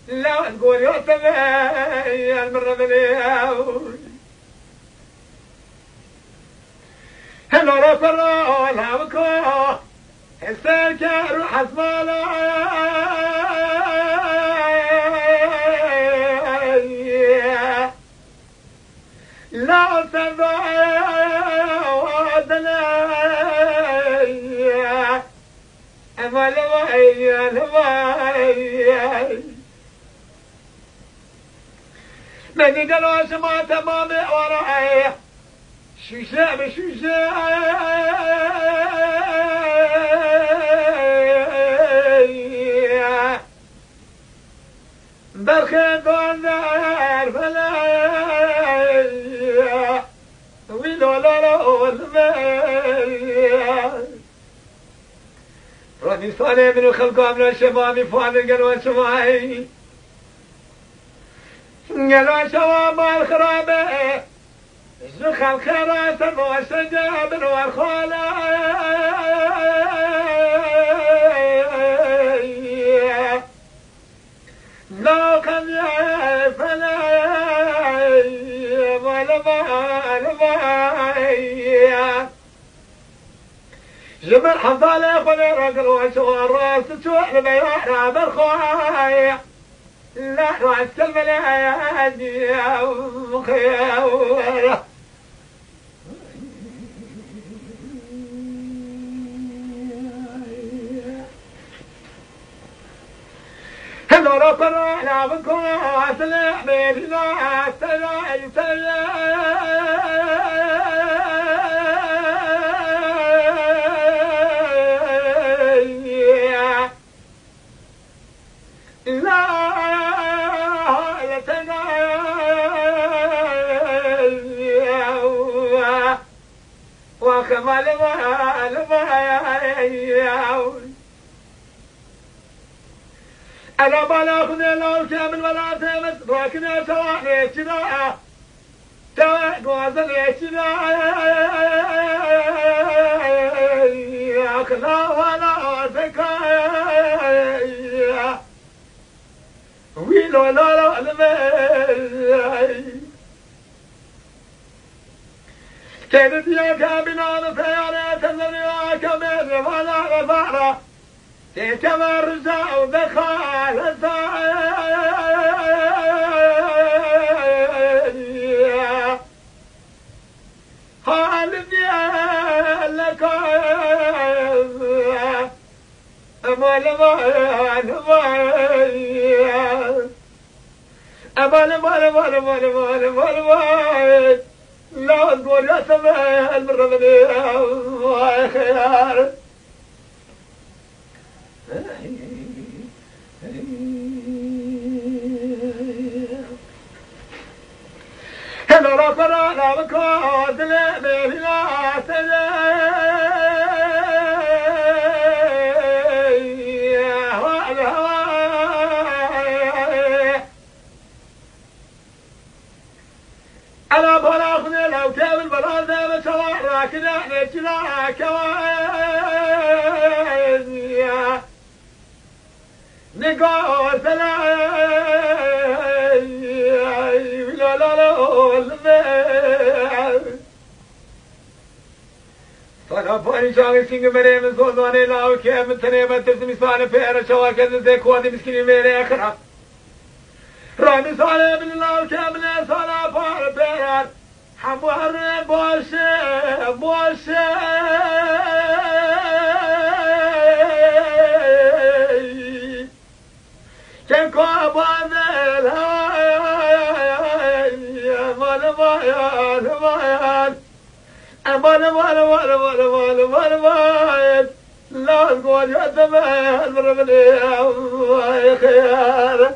لا نقول يا سمي المرة مليون هلو رفرو لابكو السكر حسبالا لا سبا ودنا أمل من قالوا سما تمام وراي شوشة بشوشة برخي دونار فلا ويلو لولو راني صالح من خلقهم من الشباب فاضل قالوا سماعي قالوا شباب الخرابة زخم خراسة وسجاب والخولة لو كان يفلا ولا جبر حفالة خلي رجل وشوى الراس تشوى البيارة بالخوايا لا رأس الملايين يا مخيورة هلو رفروا على بكم أسلح بينا سلاي وكمال أنا بلاخذ لو كامل ولا تمس لكن سواء كذا توازن كذا أخلا ولا زكايا ويلو لا كانت يا كابنا سيارة تنريا كمين ولا غفارة تتمرزا وبخال سايا خالدي لك أمال لا تقول يا سماء المرة مليئة وخيار هلا رفنا لا بكوت لبينا أنا بلاخذ لو كامل بلازم سوارا كذا نجلا كوازيا نقول سلاي لا لا لا فانا فاني شاغي سينغ مري من زوزاني لاو كامل تني من ترسمي سواني فيرا شواكا زي كوادي مسكيني ميري اخرى رامي صالح من الله كامل صالح فار بيران حمر باشه باشه که کابان امان باید باید امان باید لا تقول يا دمال بربلي خيار